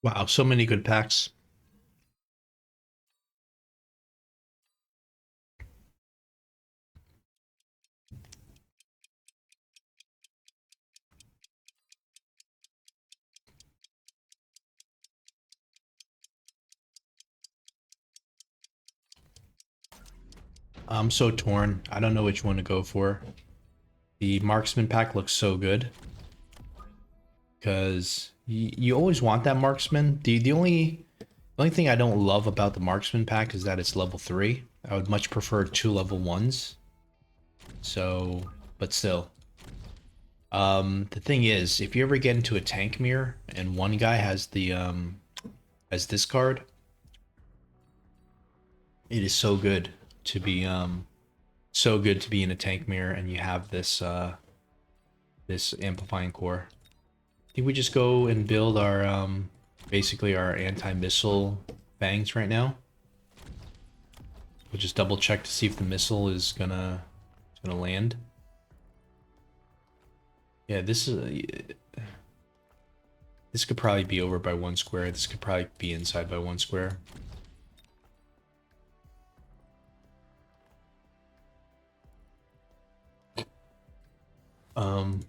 Wow, so many good packs. I'm so torn. I don't know which one to go for. The marksman pack looks so good because you always want that marksman. The only thing I don't love about the marksman pack is that it's level 3. I would much prefer 2 level 1s. So, but still. The thing is, if you ever get into a tank mirror and one guy has the has this card, it is so good to be in a tank mirror and you have this amplifying core. I think we just go and build our basically our anti-missile fangs right now. We'll just double check to see if the missile is gonna land. Yeah, this could probably be over by 1 square. This could probably be inside by 1 square. Um,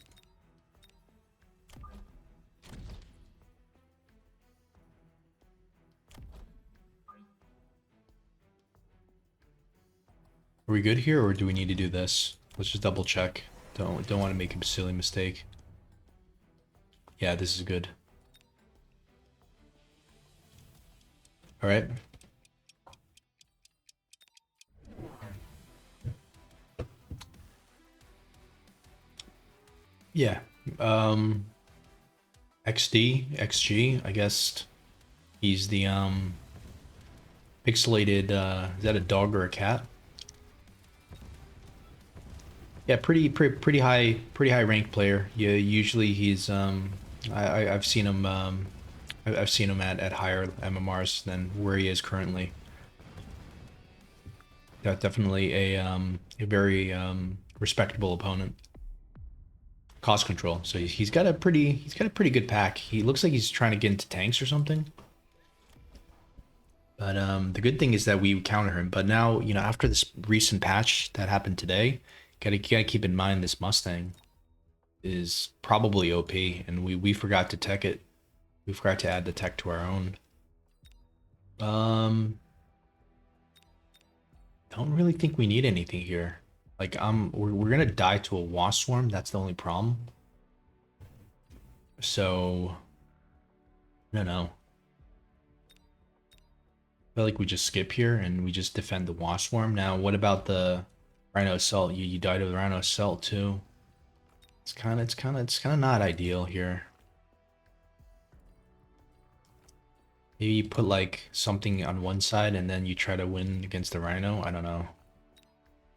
are we good here, or do we need to do this? Let's just double check. Don't want to make a silly mistake. Yeah, this is good. All right. Yeah. XG, I guess he's the pixelated is that a dog or a cat? Yeah, pretty high ranked player. Yeah, usually he's I've seen him I've seen him at higher MMRs than where he is currently. Definitely a very respectable opponent. Cost control. So he's got a pretty good pack. He looks like he's trying to get into tanks or something. But the good thing is that we counter him. But now, you know, after this recent patch that happened today, gotta keep in mind this Mustang is probably OP, and we forgot to tech it. We forgot to add the tech to our own. Um, don't really think we need anything here. Like we're gonna die to a wasp swarm. That's the only problem. So, I don't know. I feel like we just skip here and we just defend the wasp swarm. Now, what about the rhino assault? You died of the rhino assault too. It's kind of not ideal here. Maybe you put like something on one side and then you try to win against the rhino. I don't know.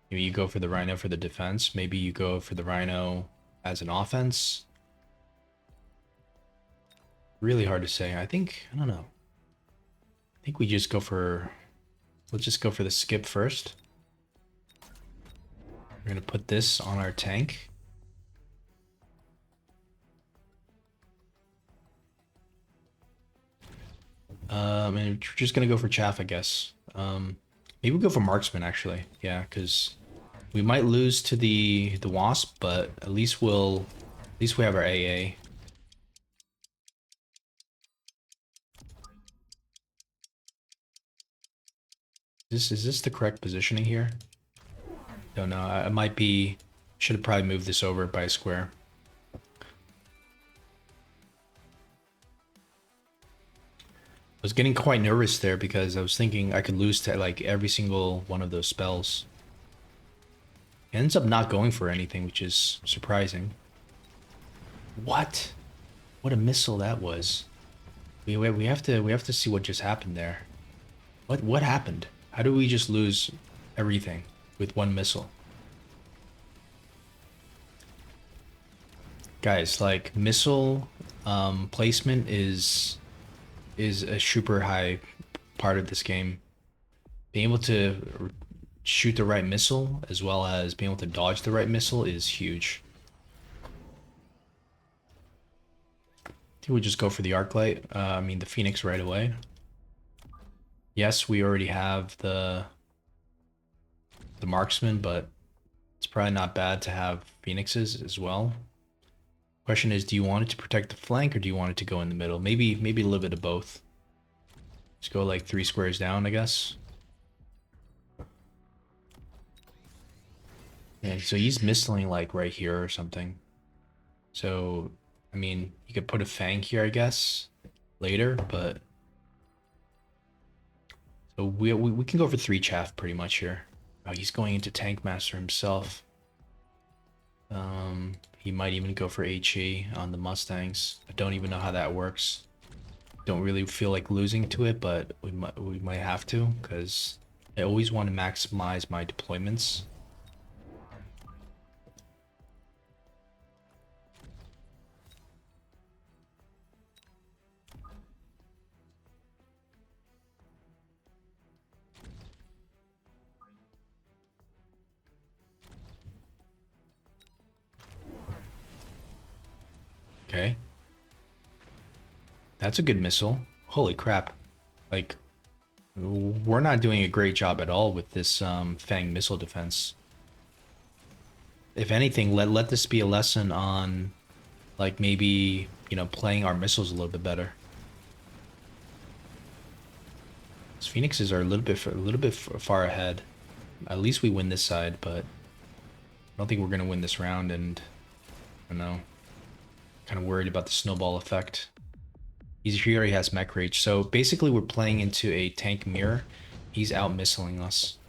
Maybe you go for the rhino for the defense. Maybe you go for the rhino as an offense. Really hard to say. I don't know. I think we just go for, let's just go for the skip first. We're gonna put this on our tank. And we're just gonna go for chaff, I guess. Maybe we'll go for marksman actually. Yeah, because we might lose to the wasp, but at least we have our AA. Is this the correct positioning here? Don't know. I might be. Should have probably moved this over by a square. I was getting quite nervous there because I was thinking I could lose to like every single one of those spells. It ends up not going for anything, which is surprising. What? What a missile that was. We have to see what just happened there. What happened? How do we just lose everything with one missile? Guys, like missile placement is a super high part of this game. Being able to shoot the right missile as well as being able to dodge the right missile is huge. I think we just go for the arc light. I mean the Phoenix right away. Yes, we already have the marksman, but it's probably not bad to have Phoenixes as well. Question is, do you want it to protect the flank or do you want it to go in the middle? Maybe a little bit of both. Just go like 3 squares down, I guess. Yeah, so he's missing like right here or something. So, I mean, you could put a fang here, I guess, later, but so we can go for 3 chaff pretty much here. Oh, he's going into Tank Master himself. He might even go for HE on the Mustangs. I don't even know how that works. Don't really feel like losing to it, but we might have to because I always want to maximize my deployments. Okay. That's a good missile. Holy crap. Like, we're not doing a great job at all with this Fang missile defense. If anything, let this be a lesson on, like, maybe, you know, playing our missiles a little bit better. These Phoenixes are a little bit far ahead. At least we win this side, but I don't think we're gonna win this round, and I don't know. Kind of worried about the snowball effect. He already has mech rage, so basically we're playing into a tank mirror. He's out missiling us.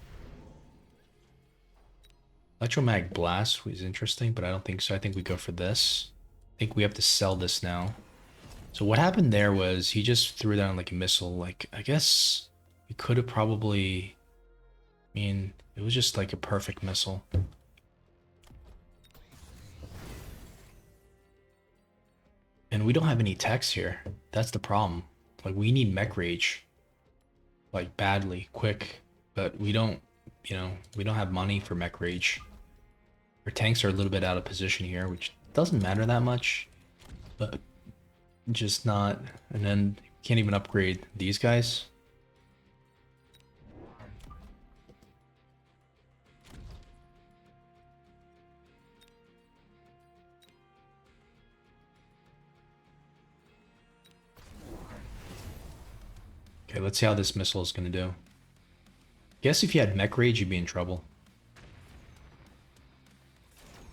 Electromag blast was interesting, but I don't think so. I think we go for this. I think we have to sell this now. So what happened there was he just threw down like a missile. Like, I guess we could have probably, I mean, it was just like a perfect missile. And we don't have any techs here. That's the problem. Like, we need mech rage. Like, badly, quick. But we don't, you know, we don't have money for mech rage. Our tanks are a little bit out of position here, which doesn't matter that much. But just not. And then can't even upgrade these guys. Okay, let's see how this missile is going to do. Guess if you had mech rage, you'd be in trouble.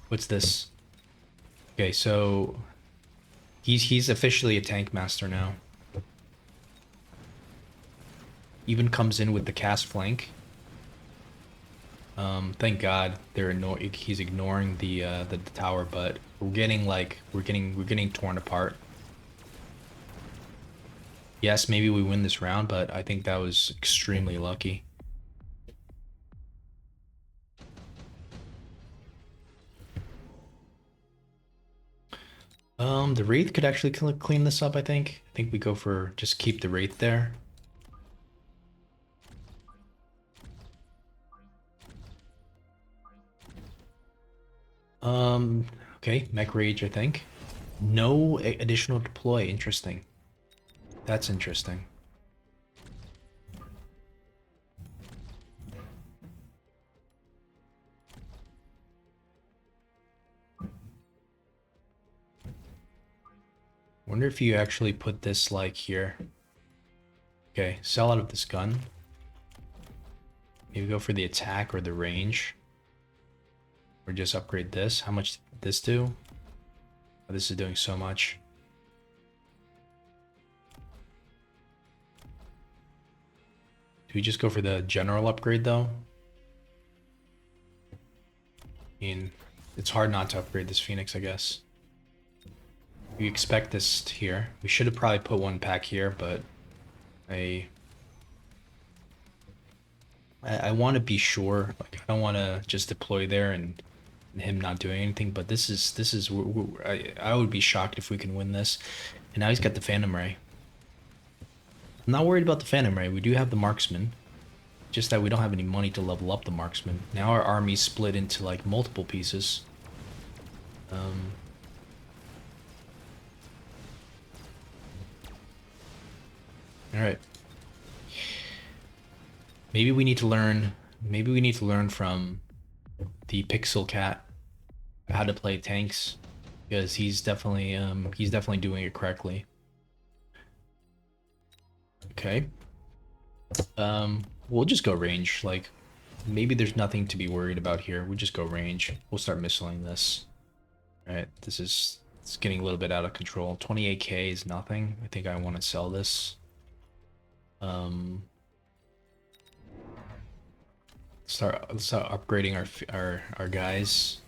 What's this? Okay, so he's officially a tank master now. Even comes in with the cast flank. Thank God he's ignoring the tower, but we're getting torn apart. Yes, maybe we win this round, but I think that was extremely lucky. The Wraith could actually clean this up, I think. I think we go for just keep the Wraith there. Okay, Mech Rage, I think. No additional deploy, interesting. That's interesting. Wonder if you actually put this like here. Okay, sell out of this gun. Maybe go for the attack or the range. Or just upgrade this. How much did this do? Oh, this is doing so much. Do we just go for the general upgrade though? I mean, it's hard not to upgrade this Phoenix, I guess. We expect this here. We should have probably put one pack here, but I want to be sure. Like, I don't want to just deploy there and him not doing anything. But this is I would be shocked if we can win this. And now he's got the Phantom Ray. I'm not worried about the Phantom Ray. We do have the Marksman. Just that we don't have any money to level up the Marksman. Now our army's split into like multiple pieces. All right. Maybe we need to learn. Maybe we need to learn from the Pixel Cat how to play tanks, because he's definitely doing it correctly. Okay. We'll just go range. Like, maybe there's nothing to be worried about here. We just go range. We'll start missiling this. All right. It's getting a little bit out of control. 28k is nothing. I think I want to sell this. Let's start upgrading our guys.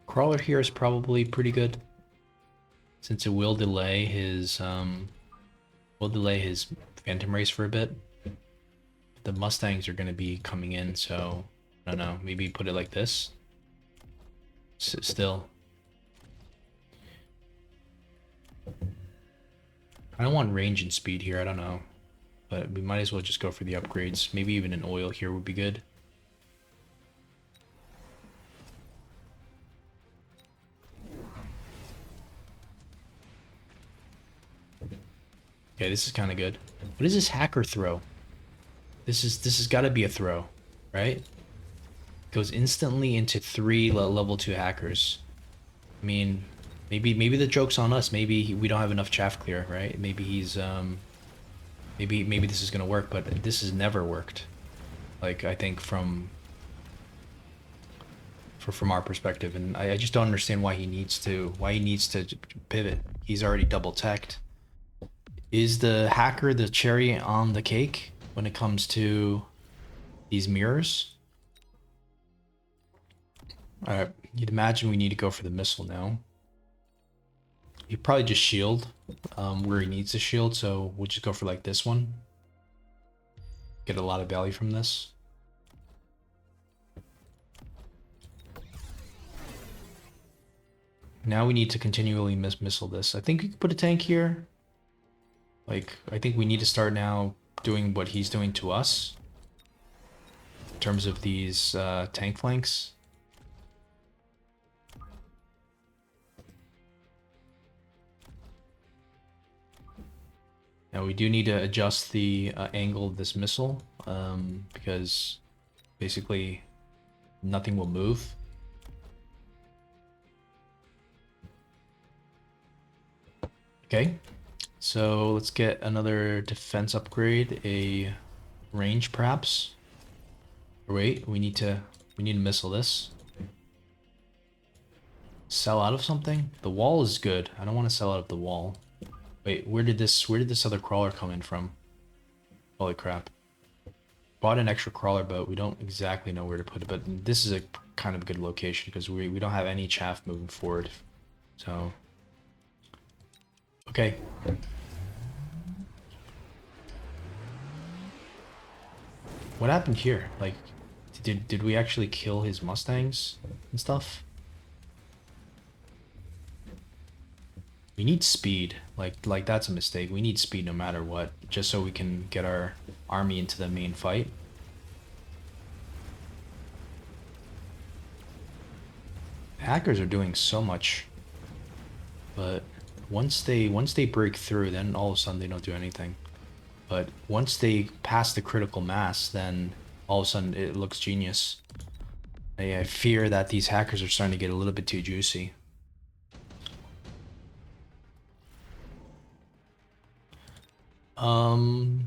Crawler here is probably pretty good, since it will delay his Phantom Race for a bit. The Mustangs are going to be coming in, so I don't know. Maybe put it like this. Still, I don't want range and speed here. I don't know, but we might as well just go for the upgrades. Maybe even an oil here would be good. Okay, this is kind of good. What is this hacker throw? This has got to be a throw, right? Goes instantly into 3 level 2 hackers. I mean, maybe the joke's on us. Maybe we don't have enough chaff clear, right? Maybe he's maybe this is gonna work, but this has never worked. Like, I think from our perspective, and I just don't understand why he needs to pivot. He's already double teched. Is the hacker the cherry on the cake when it comes to these mirrors? Alright, you'd imagine we need to go for the missile now. You probably just shield where he needs to shield, so we'll just go for like this one. Get a lot of value from this. Now we need to continually missile this. I think we could put a tank here. Like, I think we need to start now doing what he's doing to us in terms of these tank flanks. Now we do need to adjust the angle of this missile because basically nothing will move. Okay. So let's get another defense upgrade, a range perhaps. Or wait, we need to missile this. Sell out of something? The wall is good. I don't want to sell out of the wall. Wait, where did this other crawler come in from? Holy crap. Bought an extra crawler, but we don't exactly know where to put it. But this is a kind of good location because we don't have any chaff moving forward. So okay. What happened here? Like, did we actually kill his Mustangs and stuff? We need speed. Like that's a mistake. We need speed no matter what, just so we can get our army into the main fight. Hackers are doing so much, but once they break through, then all of a sudden they don't do anything. But once they pass the critical mass, then all of a sudden it looks genius. I fear that these hackers are starting to get a little bit too juicy.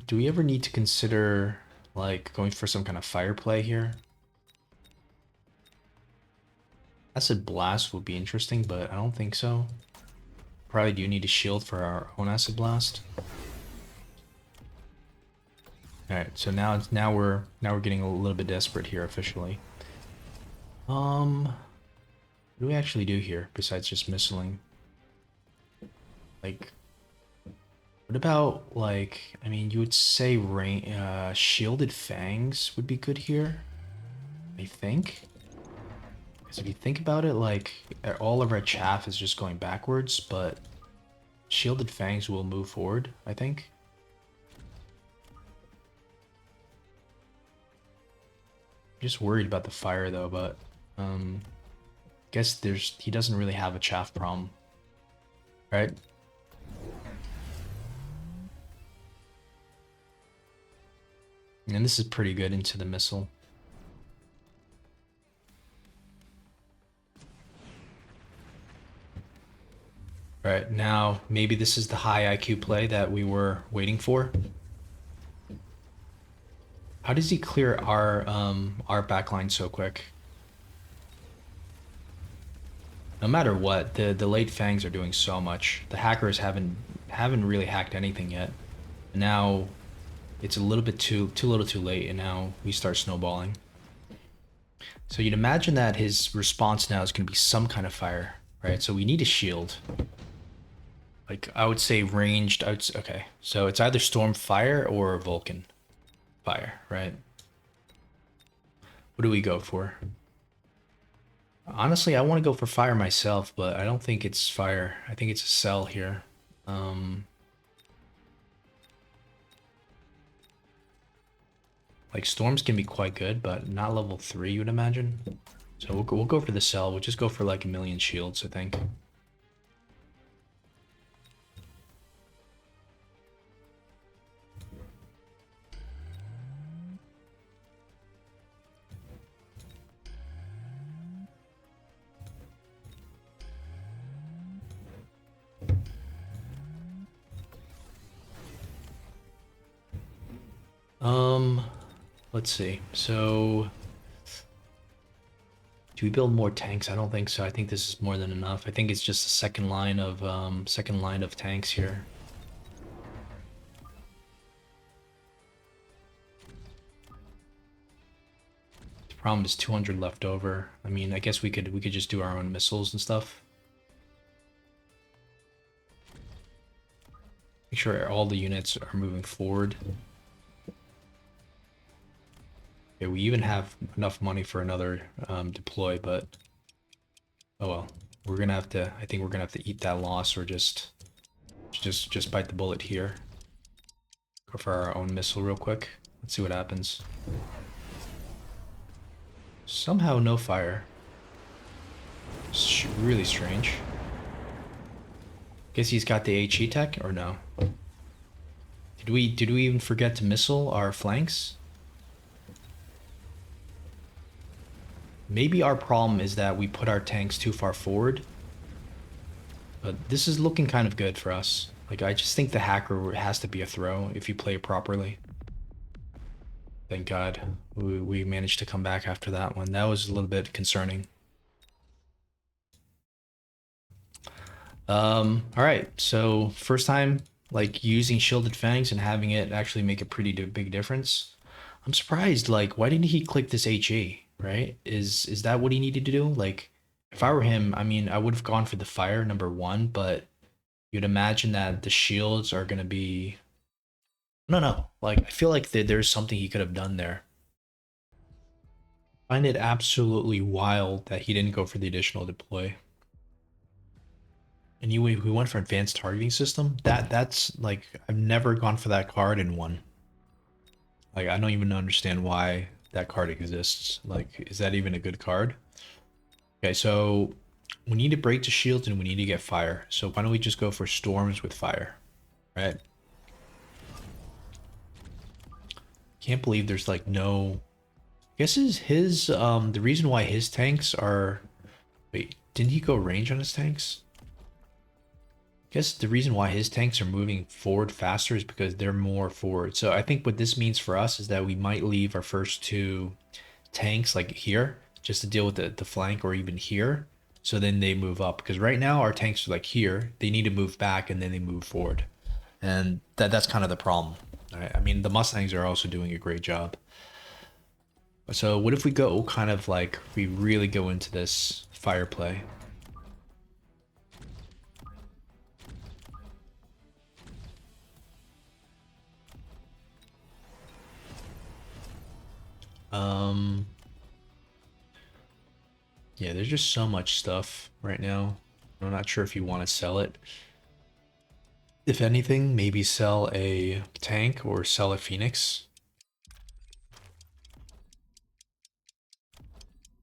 Do we ever need to consider like going for some kind of fire play here? Acid blast would be interesting, but I don't think so. Probably do need a shield for our own acid blast. All right, so now we're getting a little bit desperate here officially. What do we actually do here besides just missiling? Like, what about like, I mean, you would say shielded fangs would be good here, I think. Because if you think about it, like, all of our chaff is just going backwards, but shielded fangs will move forward, I think. Just worried about the fire though, but guess he doesn't really have a chaff problem, right? And this is pretty good into the missile. Right, now maybe this is the high IQ play that we were waiting for. How does he clear our backline so quick? No matter what, the late fangs are doing so much. The hackers haven't really hacked anything yet. And now it's a little bit too little too late, and now we start snowballing. So you'd imagine that his response now is going to be some kind of fire, right? So we need a shield. Like, I would say ranged. Okay, so it's either storm fire or Vulcan fire, right? What do we go for? Honestly, I want to go for fire myself, but I don't think it's fire. I think it's a cell here. Like, storms can be quite good, but not level 3, you would imagine. So we'll go for the cell. We'll just go for like 1,000,000 shields, I think. Let's see. So, do we build more tanks? I don't think so. I think this is more than enough. I think it's just a second line of tanks here. The problem is 200 left over. I mean, I guess we could just do our own missiles and stuff. Make sure all the units are moving forward. Okay, we even have enough money for another deploy, but oh well. We're gonna have to. I think we're gonna have to eat that loss, or just bite the bullet here. Go for our own missile real quick. Let's see what happens. Somehow no fire. It's really strange. Guess he's got the HE tech, or no? Did we even forget to missile our flanks? Maybe our problem is that we put our tanks too far forward. But this is looking kind of good for us. Like, I just think the hacker has to be a throw if you play it properly. Thank God we managed to come back after that one. That was a little bit concerning. All right, so first time like using shielded fangs and having it actually make a pretty big difference. I'm surprised. Like, why didn't he click this HE? Right? Is that what he needed to do? Like, if I were him, I mean, I would have gone for the fire #1, but you'd imagine that the shields are gonna be. No. Like, I feel like there's something he could have done there. I find it absolutely wild that he didn't go for the additional deploy. And we went for advanced targeting system. That's like, I've never gone for that card in one. Like, I don't even understand why that card exists. Like, is that even a good card? Okay, so we need to break the shields and we need to get fire. So why don't we just go for storms with fire, right? Can't believe there's like no. I guess his the reason why his tanks are. Wait, didn't he go range on his tanks? I guess the reason why his tanks are moving forward faster is because they're more forward. So I think what this means for us is that we might leave our first two tanks like here just to deal with the flank, or even here. So then they move up, because right now our tanks are like here. They need to move back and then they move forward. And that's kind of the problem. Right? I mean, the Mustangs are also doing a great job. So what if we go kind of like, we really go into this fire play? Yeah, there's just so much stuff right now. I'm not sure if you want to sell it. If anything, maybe sell a tank or sell a Phoenix.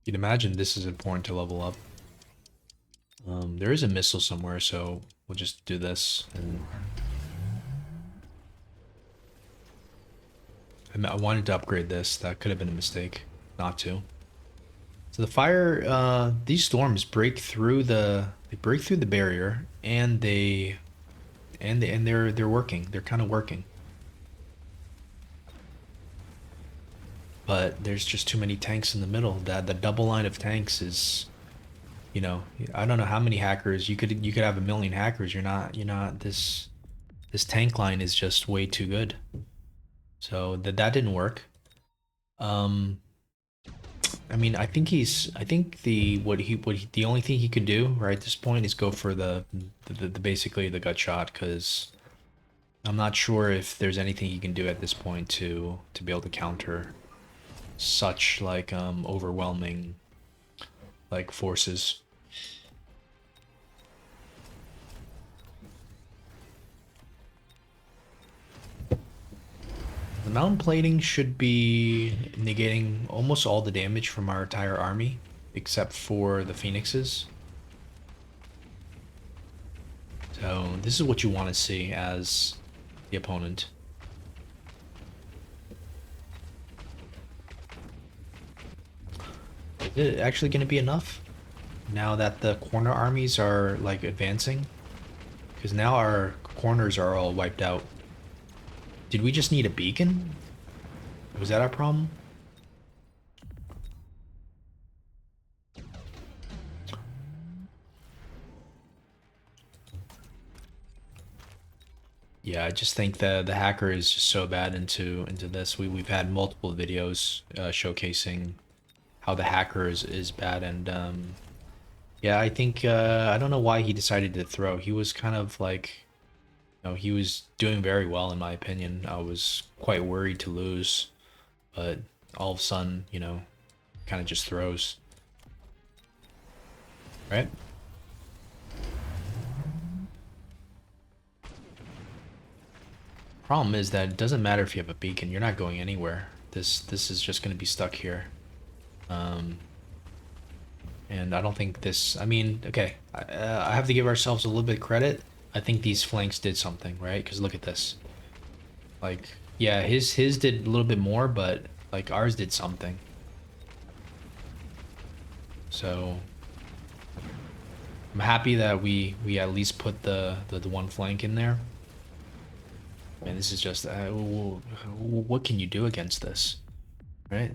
You'd imagine this is important to level up. There is a missile somewhere, so we'll just do this. And I wanted to upgrade this. That could have been a mistake not to. So the fire, these storms break through the barrier, and they're working. They're kind of working. But there's just too many tanks in the middle. That the double line of tanks is, you know, I don't know how many hackers you could have a million hackers. You're not this tank line is just way too good. So that didn't work. Um, I mean, I think the only thing he could do right at this point is go for the basically the gut shot, because I'm not sure if there's anything he can do at this point to be able to counter such like overwhelming like forces. The mountain plating should be negating almost all the damage from our entire army, except for the phoenixes. So this is what you want to see as the opponent. Is it actually going to be enough now that the corner armies are like advancing? Because now our corners are all wiped out. Did we just need a beacon? Was that our problem? Yeah, I just think the hacker is just so bad into this. We've had multiple videos showcasing how the hacker is bad, and yeah, I think I don't know why he decided to throw. He was kind of like, you know, he was doing very well in my opinion. I was quite worried to lose, but all of a sudden, you know, kind of just throws, right? Problem is that it doesn't matter if you have a beacon, you're not going anywhere. This is just going to be stuck here. Um, and I don't think this, I mean, okay, I have to give ourselves a little bit of credit. I think these flanks did something, right? Because look at this. Like, yeah, his did a little bit more, but like ours did something. So I'm happy that we at least put the one flank in there. Man, this is just what can you do against this, right?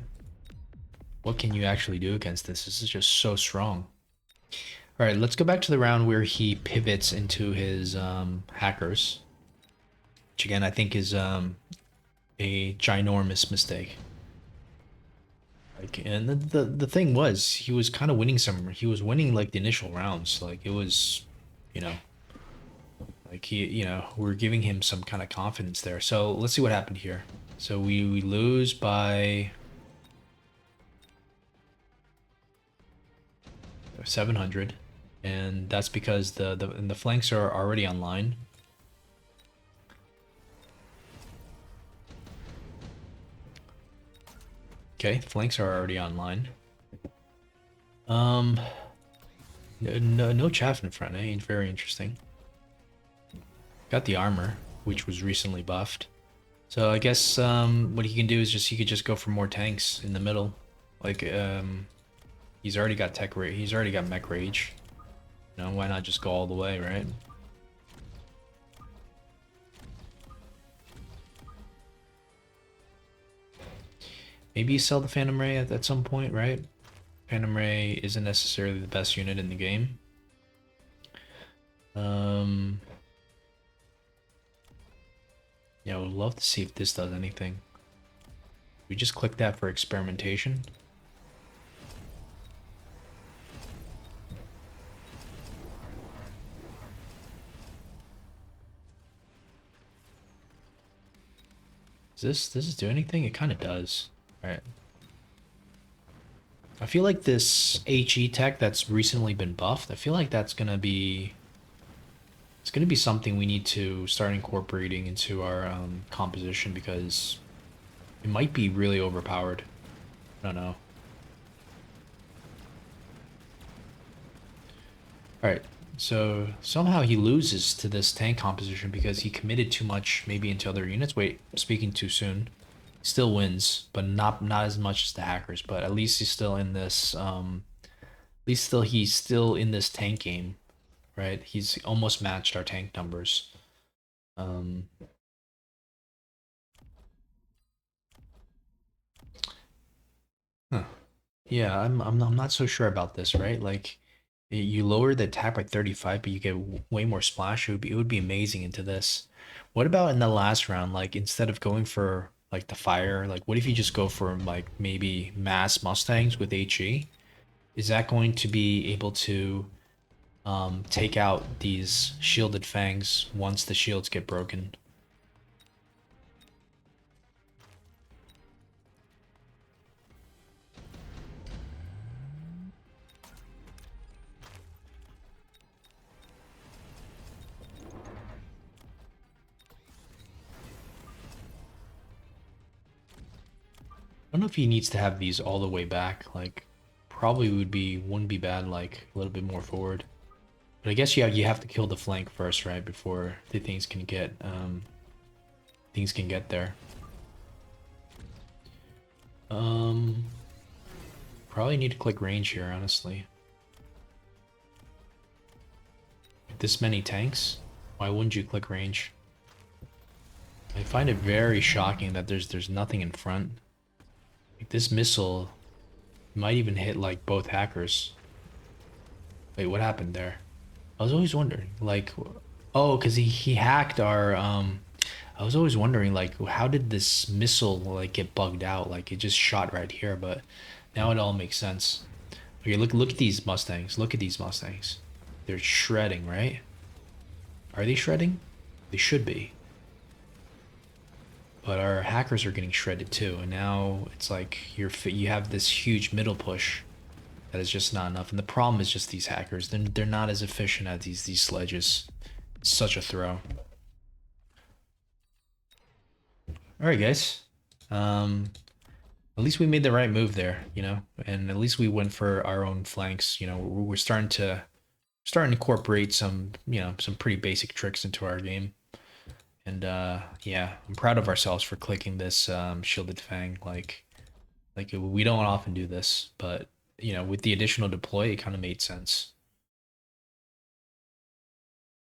What can you actually do against this? This is just so strong. All right, let's go back to the round where he pivots into his hackers, which again I think is a ginormous mistake. Like, and the thing was, he was kind of winning some. He was winning like the initial rounds. Like it was, you know, like we're giving him some kind of confidence there. So let's see what happened here. So we lose by 700, and that's because the flanks are already online. Okay, flanks are already online. No chaff in front, eh? Very interesting. Got the armor, which was recently buffed. So I guess what he can do is he could just go for more tanks in the middle. Like he's already got he's already got mech rage. You know, why not just go all the way, right? Maybe you sell the Phantom Ray at some point, right? Phantom Ray isn't necessarily the best unit in the game. Yeah, I would love to see if this does anything. We just click that for experimentation. Does this do anything? It kind of does. All right. I feel like this HE tech that's recently been buffed, I feel like that's gonna be it's gonna be something we need to start incorporating into our composition because it might be really overpowered. I don't know. All right. So somehow he loses to this tank composition because he committed too much maybe into other units. Wait, speaking too soon. Still wins, but not as much as the hackers, but at least he's still in this at least still he's still in this tank game, right? He's almost matched our tank numbers. Um huh. Yeah, I'm not so sure about this, right? Like you lower the attack by 35, but you get way more splash. It would be amazing into this. What about in the last round? Like instead of going for like the fire, like what if you just go for like maybe mass Mustangs with HE? Is that going to be able to take out these shielded fangs once the shields get broken? I don't know if he needs to have these all the way back. Like probably wouldn't be bad like a little bit more forward. But I guess you have to kill the flank first, right? Before the things can get there. Um Probably need to click range here, honestly. This many tanks? Why wouldn't you click range? I find it very shocking that there's nothing in front. Like this missile might even hit like both hackers. Wait, what happened there? I was always wondering, like, oh, because he hacked our I was always wondering like how did this missile like get bugged out? Like it just shot right here, but now it all makes sense. Okay, look at these Mustangs. Look at these Mustangs. They're shredding, right? Are they shredding? They should be. But our hackers are getting shredded too, and now it's like you have this huge middle push that is just not enough. And the problem is just these hackers. They're not as efficient as these sledges. It's such a throw. All right, guys. At least we made the right move there, you know, and at least we went for our own flanks. You know, we're starting to incorporate some, you know, some pretty basic tricks into our game. And yeah, I'm proud of ourselves for clicking this shielded fang. Like we don't often do this, but you know, with the additional deploy, it kind of made sense.